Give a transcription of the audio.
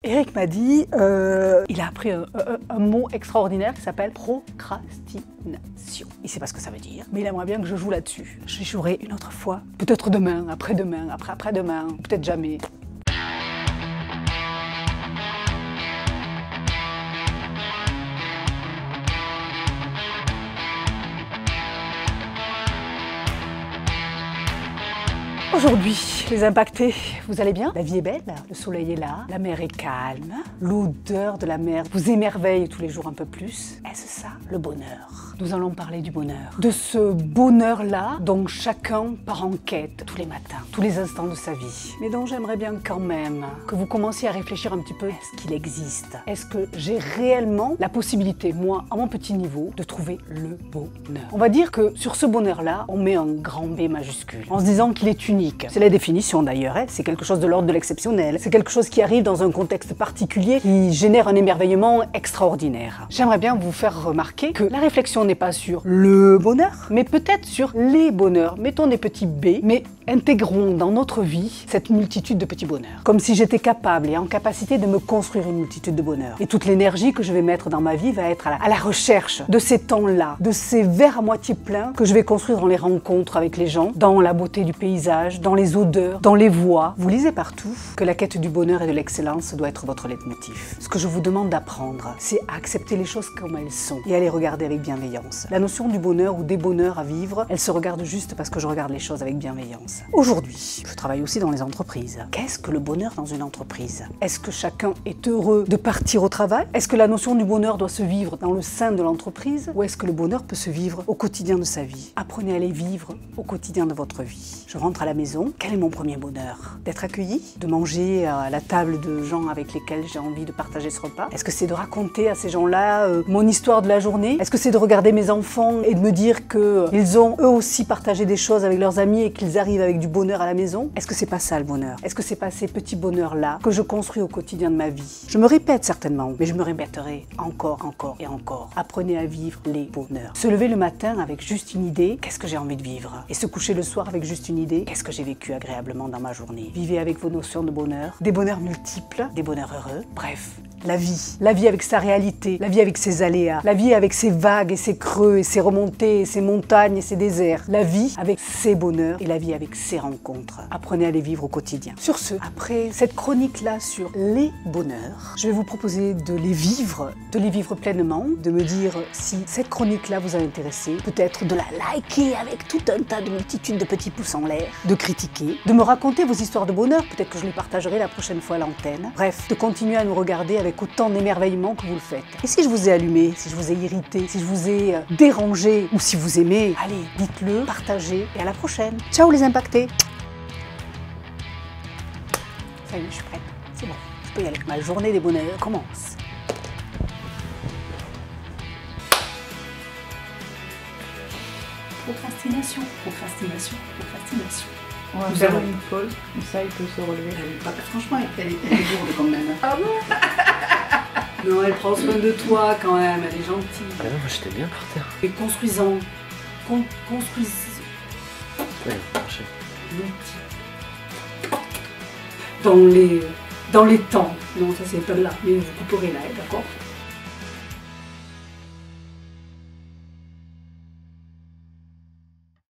Eric m'a dit, il a appris un mot extraordinaire qui s'appelle procrastination. Il sait pas ce que ça veut dire, mais il aimerait bien que je joue là-dessus. Je jouerai une autre fois, peut-être demain, après-demain, après-après-demain, peut-être jamais. Aujourd'hui, les impactés, vous allez bien? La vie est belle, le soleil est là, la mer est calme, l'odeur de la mer vous émerveille tous les jours un peu plus. Est-ce ça, le bonheur? Nous allons parler du bonheur. De ce bonheur-là dont chacun part en quête tous les matins, tous les instants de sa vie. Mais dont j'aimerais bien quand même que vous commenciez à réfléchir un petit peu. Est-ce qu'il existe? Est-ce que j'ai réellement la possibilité, moi, à mon petit niveau, de trouver le bonheur? On va dire que sur ce bonheur-là, on met un grand B majuscule, en se disant qu'il est unique. C'est la définition d'ailleurs, c'est quelque chose de l'ordre de l'exceptionnel, c'est quelque chose qui arrive dans un contexte particulier qui génère un émerveillement extraordinaire. J'aimerais bien vous faire remarquer que la réflexion n'est pas sur le bonheur, mais peut-être sur les bonheurs. Mettons des petits B, mais intégrons dans notre vie cette multitude de petits bonheurs. Comme si j'étais capable et en capacité de me construire une multitude de bonheurs. Et toute l'énergie que je vais mettre dans ma vie va être à la recherche de ces temps-là, de ces verres à moitié pleins que je vais construire dans les rencontres avec les gens, dans la beauté du paysage, dans les odeurs, dans les voix. Vous lisez partout que la quête du bonheur et de l'excellence doit être votre leitmotiv. Ce que je vous demande d'apprendre, c'est à accepter les choses comme elles sont et à les regarder avec bienveillance. La notion du bonheur ou des bonheurs à vivre, elle se regarde juste parce que je regarde les choses avec bienveillance. Aujourd'hui, je travaille aussi dans les entreprises. Qu'est-ce que le bonheur dans une entreprise? Est-ce que chacun est heureux de partir au travail? Est-ce que la notion du bonheur doit se vivre dans le sein de l'entreprise? Ou est-ce que le bonheur peut se vivre au quotidien de sa vie? Apprenez à les vivre au quotidien de votre vie. Je rentre à la maison, quel est mon premier bonheur? D'être accueilli? De manger à la table de gens avec lesquels j'ai envie de partager ce repas? Est-ce que c'est de raconter à ces gens-là mon histoire de la journée? Est-ce que c'est de regarder mes enfants et de me dire qu'ils ont eux aussi partagé des choses avec leurs amis et qu'ils arrivent avec du bonheur à la maison? Est-ce que c'est pas ça le bonheur? Est-ce que c'est pas ces petits bonheurs-là que je construis au quotidien de ma vie? Je me répète certainement, mais je me répéterai encore et encore. Apprenez à vivre les bonheurs. Se lever le matin avec juste une idée, qu'est-ce que j'ai envie de vivre? Et se coucher le soir avec juste une idée, qu'est-ce que j'ai vécu agréablement dans ma journée? Vivez avec vos notions de bonheur, des bonheurs multiples, des bonheurs heureux, bref. La vie avec sa réalité, la vie avec ses aléas, la vie avec ses vagues et ses creux et ses remontées et ses montagnes et ses déserts, la vie avec ses bonheurs et la vie avec ses rencontres. Apprenez à les vivre au quotidien. Sur ce, après cette chronique-là sur les bonheurs, je vais vous proposer de les vivre pleinement, de me dire si cette chronique-là vous a intéressé, peut-être de la liker avec tout un tas de multitudes de petits pouces en l'air, de critiquer, de me raconter vos histoires de bonheur, peut-être que je les partagerai la prochaine fois à l'antenne. Bref, de continuer à nous regarder avec autant d'émerveillement que vous le faites. Et si je vous ai allumé, si je vous ai irrité, si je vous ai dérangé, ou si vous aimez, allez, dites-le, partagez, et à la prochaine. Ciao les impactés! Ça y est, je suis prête. C'est bon, je peux y aller. Ma journée des bonheurs commence. Procrastination, procrastination, procrastination. On va faire une pause, comme ça il peut se relever. Franchement, elle est lourde quand même. Ah bon? Non, elle prend soin de toi quand même, elle est gentille. Ah non, moi j'étais bien par terre. Et construisons. Construisons. Ouais, marcher. Dans les temps. Non, ça c'est pas là, mais vous couperez là, d'accord?